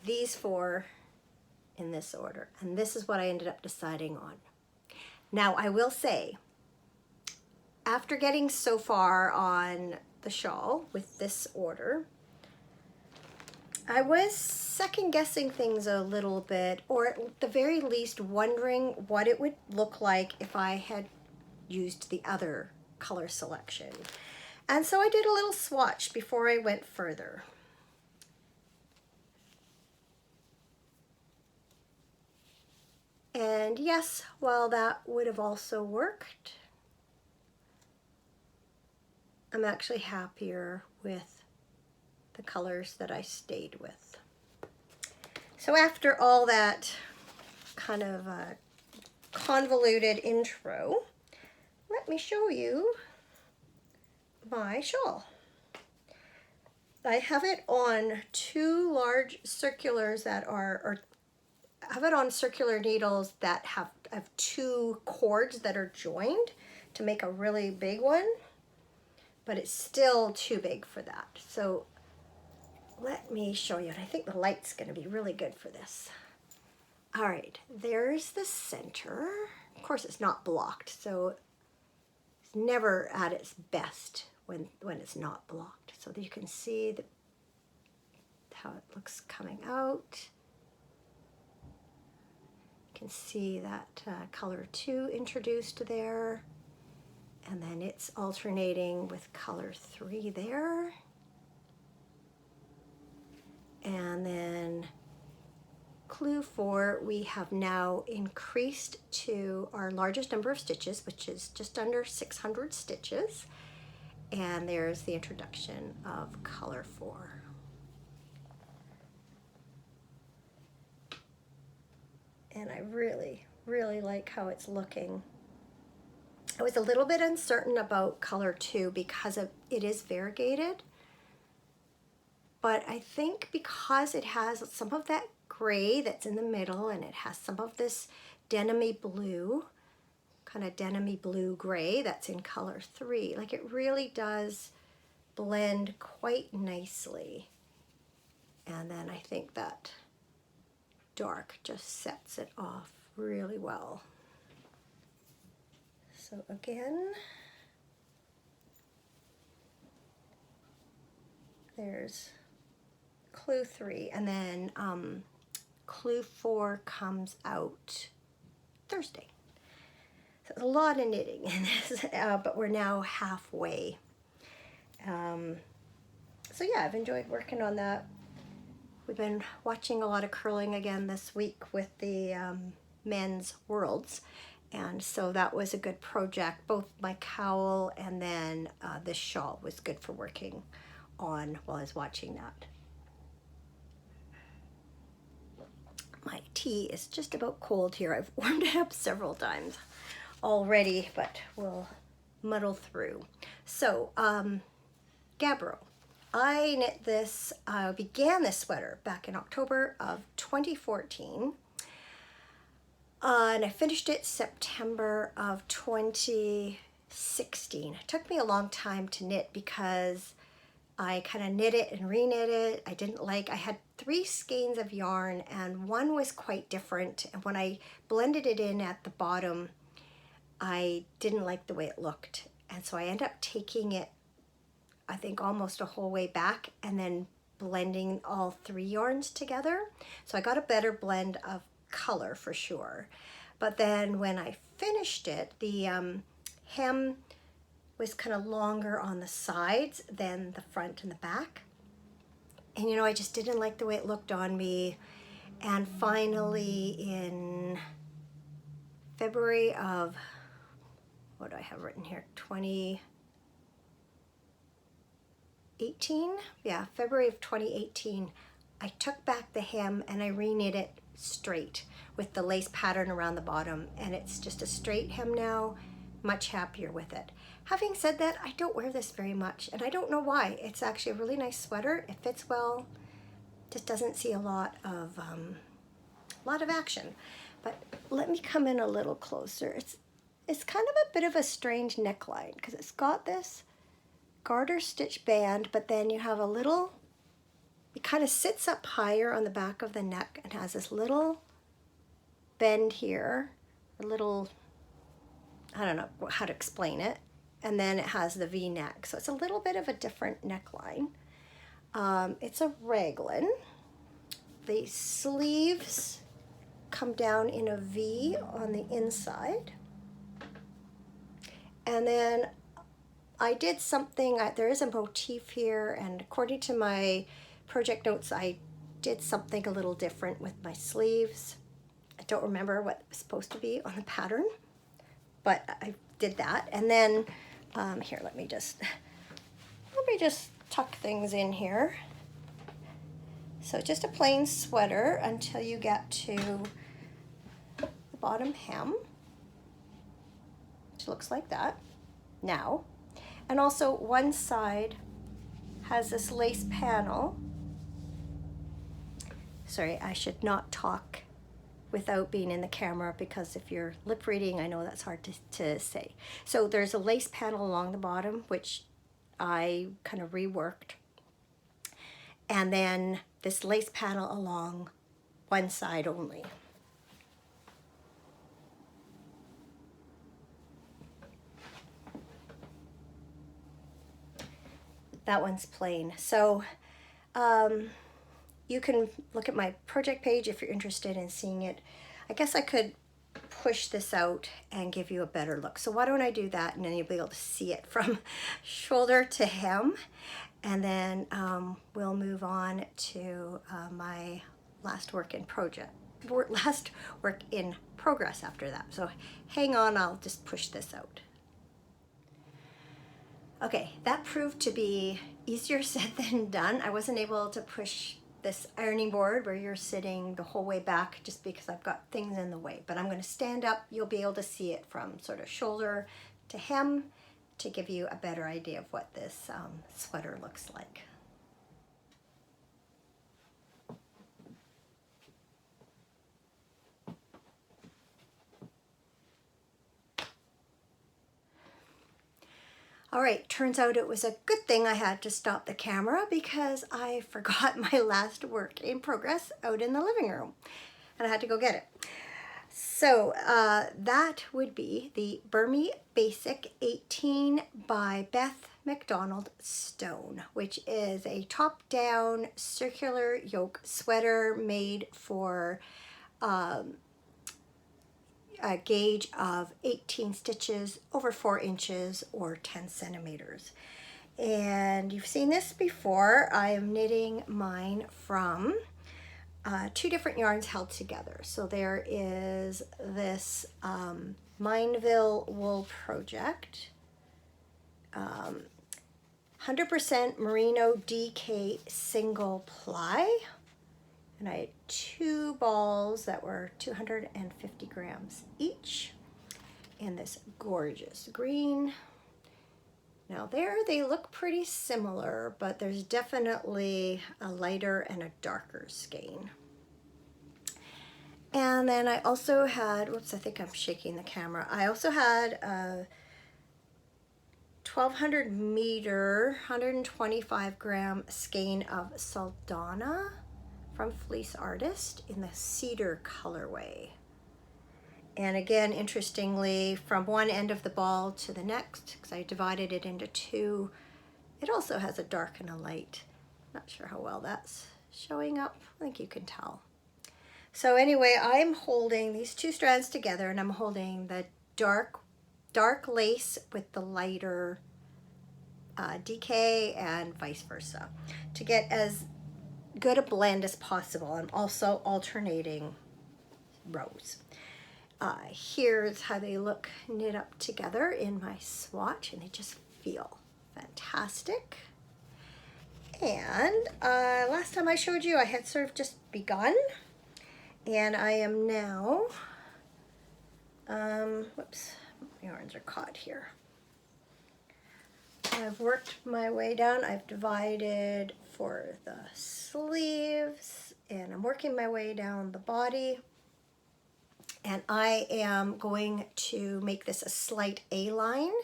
these 4 in this order. And this is what I ended up deciding on. Now, I will say, after getting so far on the shawl with this order, I was second guessing things a little bit, or at the very least wondering what it would look like if I had used the other color selection. And so I did a little swatch before I went further. And yes, while that would have also worked, I'm actually happier with the colors that I stayed with. So after all that kind of convoluted intro, let me show you my shawl. I have it on 2 large circulars that are, I have it on circular needles that have 2 cords that are joined to make a really big one, but it's still too big for that. So let me show you, and I think the light's going to be really good for this. All right, there's the center course it's not blocked, so it's never at its best when it's not blocked. So you can see how it looks coming out. You can see that color 2 introduced there, and then it's alternating with color 3 there. And then clue 4, we have now increased to our largest number of stitches, which is just under 600 stitches. And there's the introduction of color 4. And I really, really like how it's looking. I was a little bit uncertain about color 2 because it is variegated. But I think because it has some of that gray that's in the middle, and it has some of this denim-y blue, kind of denim-y blue gray that's in color 3, like it really does blend quite nicely. And then I think that dark just sets it off really well. So again, there's clue 3, and then clue 4 comes out Thursday. So there's a lot of knitting in this, but we're now halfway. So yeah, I've enjoyed working on that. We've been watching a lot of curling again this week with the men's worlds, and so that was a good project. Both my cowl and then this shawl was good for working on while I was watching that. My tea is just about cold here. I've warmed it up several times already, but we'll muddle through. So, Gabbro. I knit this, began this sweater back in October of 2014, and I finished it September of 2016. It took me a long time to knit because I kind of knit it and re-knit it. I had 3 skeins of yarn, and one was quite different, and when I blended it in at the bottom, I didn't like the way it looked, and so I ended up taking it, I think, almost a whole way back and then blending all 3 yarns together. So I got a better blend of color for sure. But then when I finished it, the hem was kind of longer on the sides than the front and the back. And I just didn't like the way it looked on me. And finally in February of, what do I have written here, 2018? Yeah, February of 2018, I took back the hem and I re-knit it straight with the lace pattern around the bottom, and it's just a straight hem now. Much happier with it. Having said that, I don't wear this very much, and I don't know why. It's actually a really nice sweater. It fits well. Just doesn't see a lot of action. But let me come in a little closer. It's kind of a bit of a strange neckline because it's got this garter stitch band, but then you have it kind of sits up higher on the back of the neck and has this little bend here, a little, I don't know how to explain it, and then it has the V-neck. So it's a little bit of a different neckline. It's a raglan. The sleeves come down in a V on the inside. And then I did something, there is a motif here, and according to my project notes, I did something a little different with my sleeves. I don't remember what it was supposed to be on the pattern, but I did that. And then, here, let me just tuck things in here. So just a plain sweater until you get to the bottom hem, which looks like that now. And also one side has this lace panel. Sorry, I should not talk without being in the camera, because if you're lip reading, I know that's hard to say. So there's a lace panel along the bottom, which I kind of reworked. And then this lace panel along one side only. that one's plain. So you can look at my project page if you're interested in seeing it. I guess I could push this out and give you a better look. So why don't I do that, and then you'll be able to see it from shoulder to hem. And then we'll move on to my last work in progress after that. So hang on, I'll just push this out. Okay, that proved to be easier said than done. I wasn't able to push this ironing board where you're sitting the whole way back just because I've got things in the way. But I'm going to stand up. You'll be able to see it from sort of shoulder to hem to give you a better idea of what this sweater looks like. All right, turns out it was a good thing I had to stop the camera because I forgot my last work in progress out in the living room and I had to go get it. So that would be the Burmese Basic 18 by Beth McDonald Stone, which is a top-down circular yoke sweater made for a gauge of 18 stitches over 4 inches or 10 centimeters. And you've seen this before. I am knitting mine from 2 different yarns held together. So there is this Mineville Wool Project, 100% Merino DK single ply. And I had 2 balls that were 250 grams each in this gorgeous green. Now there they look pretty similar, but there's definitely a lighter and a darker skein. And then I also had, whoops, I think I'm shaking the camera. I also had a 1200 meter, 125 gram skein of Saldana from Fleece Artist in the cedar colorway. And again, interestingly, from one end of the ball to the next, because I divided it into 2, it also has a dark and a light. Not sure how well that's showing up. I think you can tell. So anyway, I'm holding these 2 strands together, and I'm holding the dark lace with the lighter DK and vice versa to get as good a blend as possible. I'm also alternating rows. Here's how they look knit up together in my swatch, and they just feel fantastic. And last time I showed you, I had sort of just begun, and I am now, whoops, my yarns are caught here. I've worked my way down. I've divided for the sleeves, and I'm working my way down the body. And I am going to make this a slight A-line.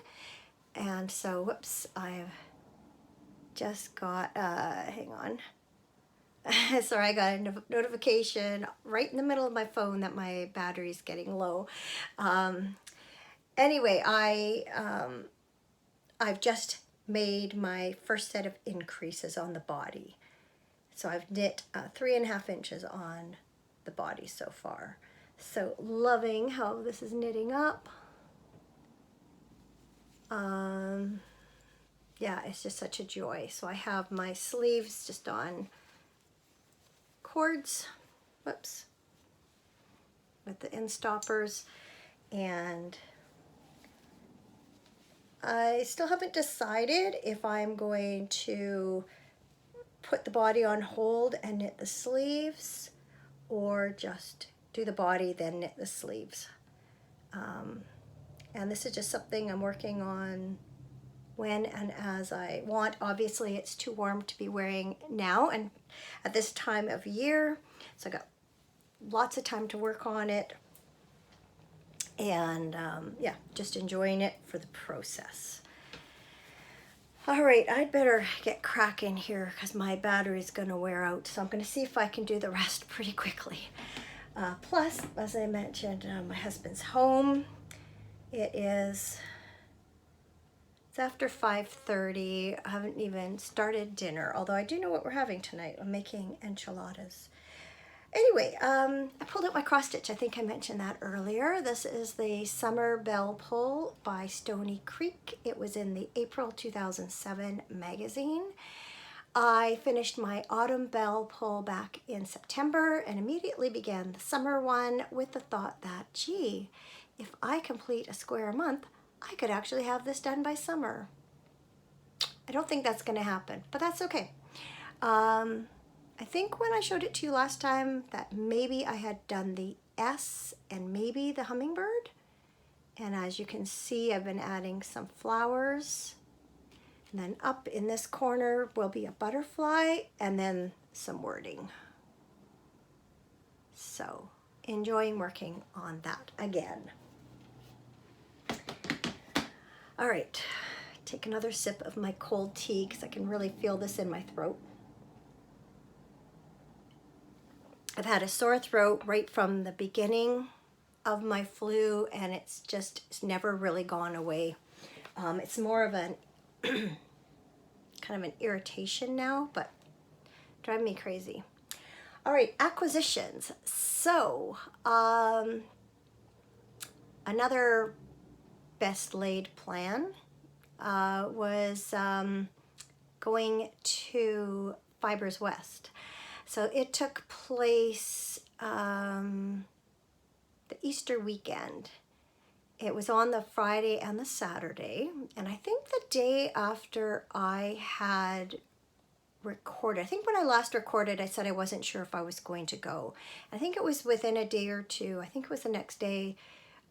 And so, whoops, I've just got, hang on. Sorry, I got a notification right in the middle of my phone that my battery's getting low. Anyway, I've just made my first set of increases on the body. So I've knit 3.5 inches on the body so far. So loving how this is knitting up. Yeah, it's just such a joy. So I have my sleeves just on cords, whoops, with the end stoppers, and I still haven't decided if I'm going to put the body on hold and knit the sleeves, or just do the body then knit the sleeves. And this is just something I'm working on when and as I want. Obviously it's too warm to be wearing now and at this time of year, so I got lots of time to work on it. And yeah, just enjoying it for the process. All right, I'd better get cracking here because my battery's gonna wear out, so I'm gonna see if I can do the rest pretty quickly. Plus, as I mentioned, my husband's home. It is It's after 5:30. I haven't even started dinner, although I do know what we're having tonight. I'm making enchiladas. Anyway, I pulled out my cross stitch. I think I mentioned that earlier. This is the Summer Bell Pull by Stony Creek. It was in the April 2007 magazine. I finished my Autumn Bell Pull back in September and immediately began the summer one with the thought that, gee, if I complete a square a month, I could actually have this done by summer. I don't think that's going to happen, but that's okay. I think when I showed it to you last time that maybe I had done the S and maybe the hummingbird. And as you can see, I've been adding some flowers. And then up in this corner will be a butterfly and then some wording. So, enjoying working on that again. All right, take another sip of my cold tea because I can really feel this in my throat. I've had a sore throat right from the beginning of my flu, and it's never really gone away. It's more of an kind of an irritation now, but driving me crazy. All right, acquisitions. So, another best laid plan was going to Fibers West. So it took place the Easter weekend. It was on the Friday and the Saturday, and I think the day after I had recorded, I think when I last recorded, I said I wasn't sure if I was going to go. I think it was within a day or two. I think it was the next day.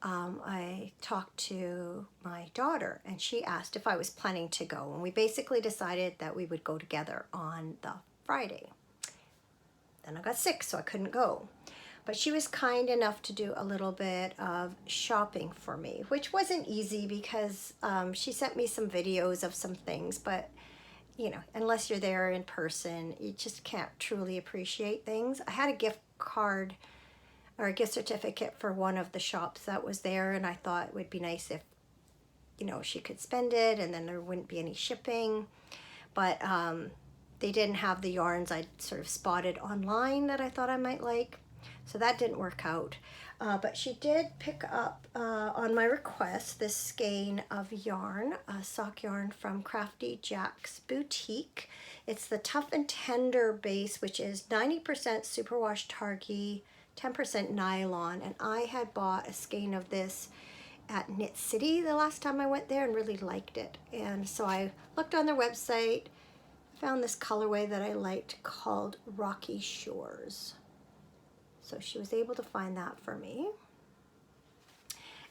I talked to my daughter, and she asked if I was planning to go, and we basically decided that we would go together on the Friday. Then I got sick, so I couldn't go. But she was kind enough to do a little bit of shopping for me, which wasn't easy because she sent me some videos of some things, but you know, unless you're there in person, you just can't truly appreciate things. I had a gift card or a gift certificate for one of the shops that was there, and I thought it would be nice if, you know, she could spend it and then there wouldn't be any shipping. But they didn't have the yarns I'd sort of spotted online that I thought I might like. So that didn't work out. But she did pick up, on my request, this skein of yarn, sock yarn from Crafty Jack's Boutique. It's the Tough and Tender base, which is 90% superwash targhee, 10% nylon. And I had bought a skein of this at Knit City the last time I went there and really liked it. And so I looked on their website, found this colorway that I liked called Rocky Shores. So she was able to find that for me.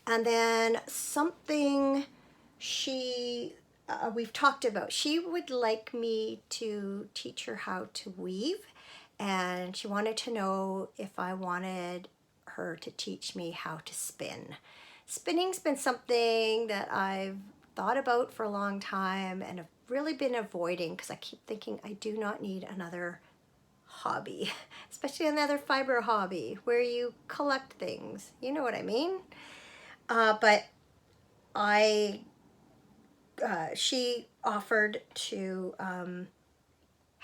And then something we've talked about, she would like me to teach her how to weave, and she wanted to know if I wanted her to teach me how to spin. Spinning's been something that I've thought about for a long time and have really been avoiding because I keep thinking I do not need another hobby, especially another fiber hobby where you collect things. You know what I mean? But she offered to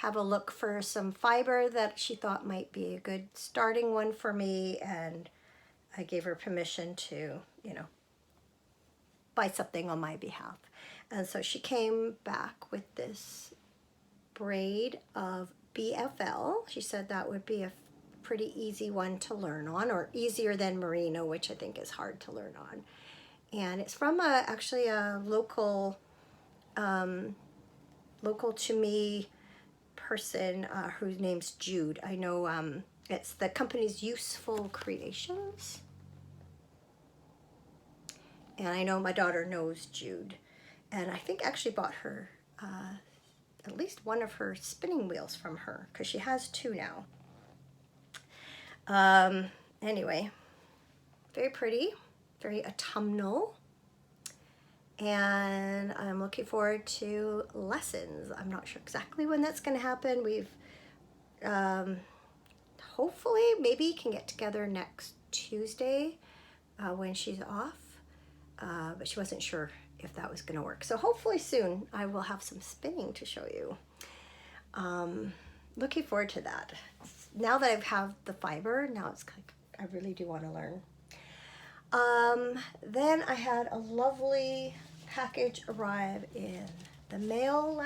have a look for some fiber that she thought might be a good starting one for me, and I gave her permission to, you know, buy something on my behalf. And so she came back with this braid of BFL. She said that would be a pretty easy one to learn on, or easier than merino, which I think is hard to learn on. And it's from actually a local to me person whose name's Jude. I know it's the company's Useful Creations. And I know my daughter knows Jude. And I think actually bought her at least one of her spinning wheels from her, because she has two now. Anyway, very pretty, very autumnal. And I'm looking forward to lessons. I'm not sure exactly when that's going to happen. We've hopefully maybe can get together next Tuesday when she's off. But she wasn't sure if that was going to work. So hopefully soon I will have some spinning to show you. Looking forward to that. Now that I have the fiber, now it's like I really do want to learn. Then I had a lovely package arrive in the mail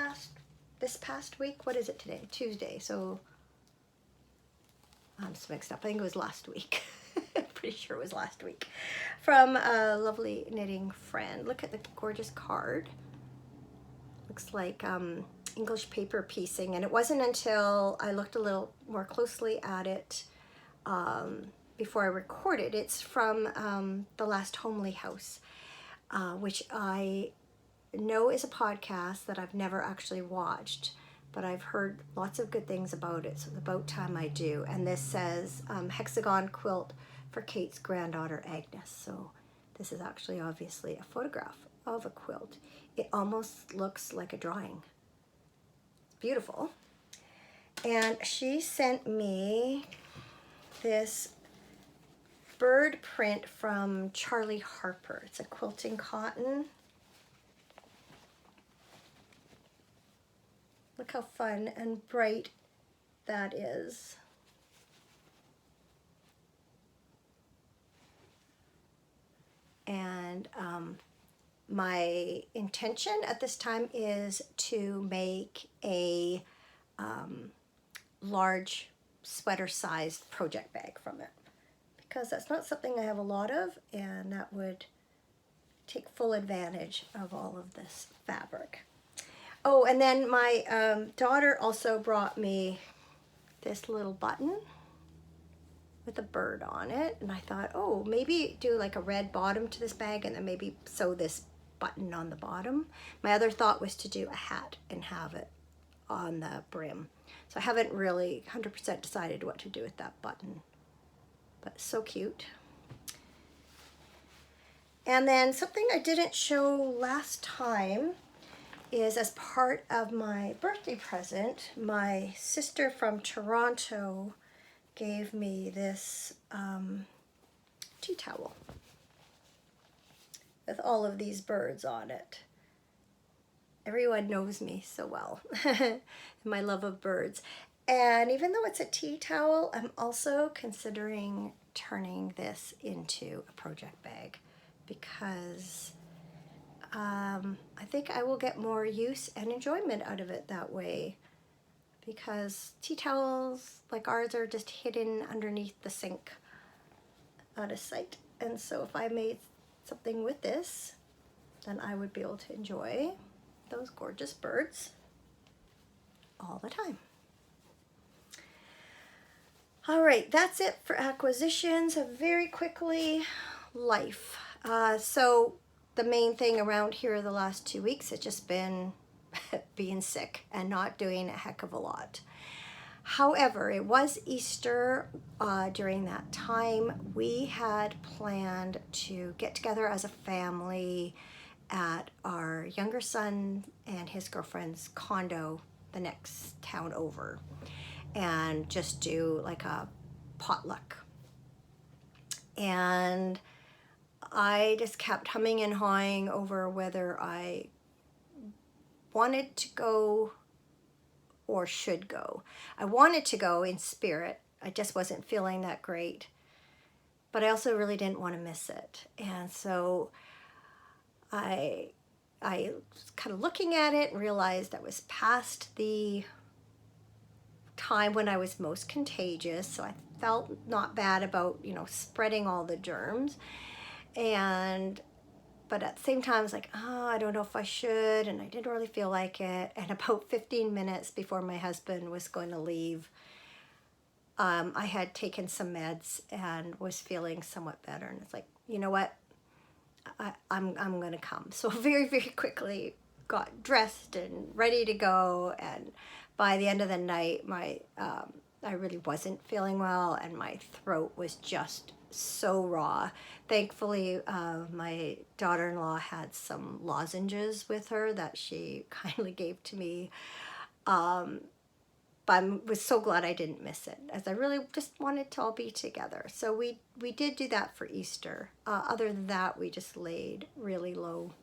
this past week. What is it today? Tuesday. So I'm just mixed up. I think it was last week. Pretty sure it was last week. From a lovely knitting friend. Look at the gorgeous card. Looks like English paper piecing, and it wasn't until I looked a little more closely at it before I recorded. It's from The Last Homely House, which I know is a podcast that I've never actually watched, but I've heard lots of good things about it, so it's about time I do. And this says hexagon quilt for Kate's granddaughter Agnes. So this is actually obviously a photograph of a quilt. It almost looks like a drawing. It's beautiful. And she sent me this bird print from Charlie Harper. It's a quilting cotton. Look how fun and bright that is. And my intention at this time is to make a large sweater-sized project bag from it, because that's not something I have a lot of, and that would take full advantage of all of this fabric. Oh, and then my daughter also brought me this little button with a bird on it, and I thought, oh, maybe do like a red bottom to this bag and then maybe sew this button on the bottom. My other thought was to do a hat and have it on the brim. So I haven't really 100% decided what to do with that button, but so cute. And then something I didn't show last time is, as part of my birthday present, my sister from Toronto gave me this tea towel with all of these birds on it. Everyone knows me so well, my love of birds. And even though it's a tea towel, I'm also considering turning this into a project bag, because I think I will get more use and enjoyment out of it that way, because tea towels like ours are just hidden underneath the sink out of sight. And so if I made something with this, then I would be able to enjoy those gorgeous birds all the time. All right, that's it for acquisitions. Very quickly, life. So the main thing around here the last 2 weeks has just been being sick and not doing a heck of a lot. However, it was Easter during that time. We had planned to get together as a family at our younger son and his girlfriend's condo the next town over, and just do like a potluck. And I just kept humming and hawing over whether I wanted to go or should go. I wanted to go in spirit. I just wasn't feeling that great, but I also really didn't want to miss it. And so I was kind of looking at it and realized I was past the time when I was most contagious, so I felt not bad about, spreading all the germs. But at the same time, I was like, oh, I don't know if I should, and I didn't really feel like it. And about 15 minutes before my husband was going to leave, I had taken some meds and was feeling somewhat better. And it's like, you know what? I'm going to come. So very, very quickly got dressed and ready to go. And by the end of the night, I really wasn't feeling well, and my throat was just so raw. Thankfully, my daughter-in-law had some lozenges with her that she kindly gave to me. But I was so glad I didn't miss it, as I really just wanted to all be together. So we did do that for Easter. Other than that, we just laid really low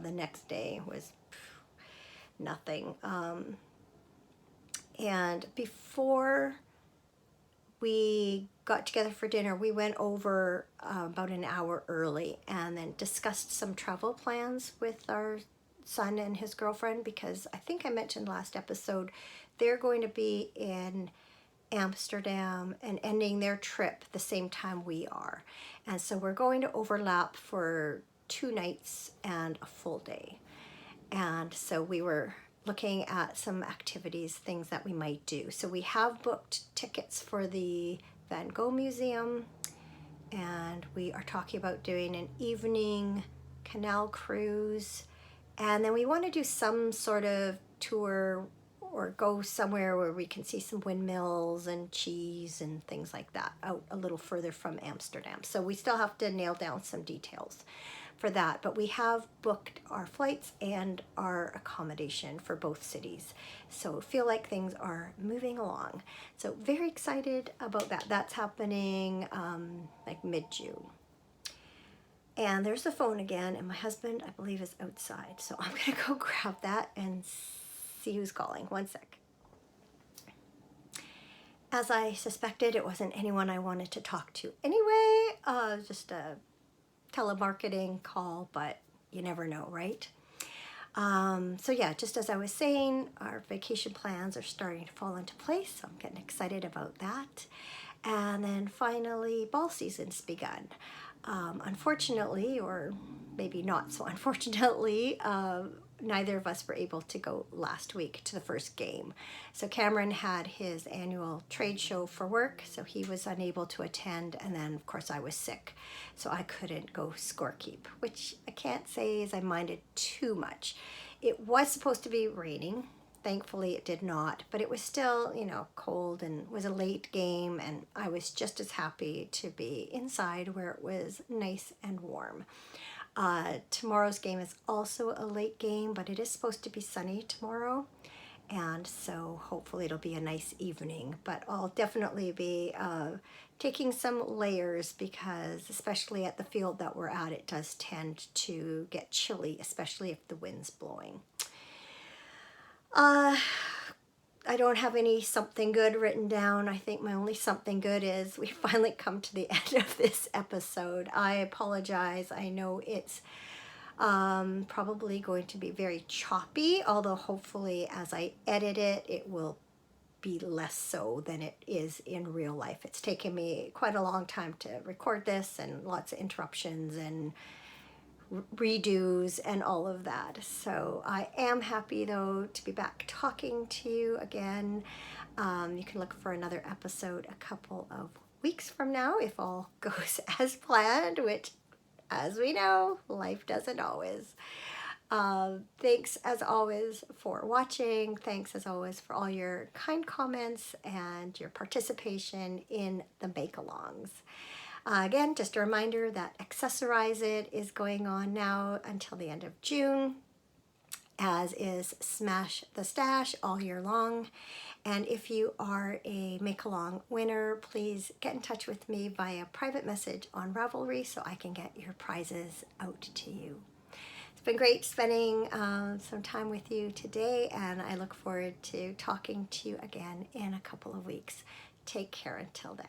The next day was nothing. And before we got together for dinner, we went over about an hour early and then discussed some travel plans with our son and his girlfriend, because I think I mentioned last episode they're going to be in Amsterdam and ending their trip the same time we are. And so we're going to overlap for 2 nights and a full day. And so we were looking at some activities, things that we might do. So we have booked tickets for the Van Gogh Museum, and we are talking about doing an evening canal cruise. And then we want to do some sort of tour or go somewhere where we can see some windmills and cheese and things like that out a little further from Amsterdam. So we still have to nail down some details for that, but we have booked our flights and our accommodation for both cities. So feel like things are moving along. So very excited about that. That's happening like mid-June. And there's the phone again, and my husband, I believe, is outside. So I'm gonna go grab that and see who's calling. One sec. As I suspected, it wasn't anyone I wanted to talk to anyway, just a telemarketing call, but you never know, right? So yeah, just as I was saying, our vacation plans are starting to fall into place. So I'm getting excited about that. And then finally, ball season's begun. Unfortunately, or maybe not so unfortunately, neither of us were able to go last week to the first game. So Cameron had his annual trade show for work, so he was unable to attend, and then of course I was sick, so I couldn't go scorekeep, which I can't say is I minded too much. It was supposed to be raining. Thankfully it did not, but it was still, cold, and was a late game, and I was just as happy to be inside where it was nice and warm. Tomorrow's game is also a late game, but it is supposed to be sunny tomorrow, and so hopefully it'll be a nice evening. But I'll definitely be taking some layers, because especially at the field that we're at, it does tend to get chilly, especially if the wind's blowing. I don't have any something good written down. I think my only something good is we finally come to the end of this episode. I apologize. I know it's probably going to be very choppy, although hopefully as I edit it, it will be less so than it is in real life. It's taken me quite a long time to record this, and lots of interruptions and redos and all of that. So I am happy though to be back talking to you again. You can look for another episode a couple of weeks from now if all goes as planned, which, as we know, life doesn't always. Thanks as always for watching. Thanks as always for all your kind comments and your participation in the make-alongs. Again, just a reminder that Accessorize It is going on now until the end of June, as is Smash the Stash all year long. And if you are a make-along winner, please get in touch with me via private message on Ravelry so I can get your prizes out to you. It's been great spending some time with you today, and I look forward to talking to you again in a couple of weeks. Take care until then.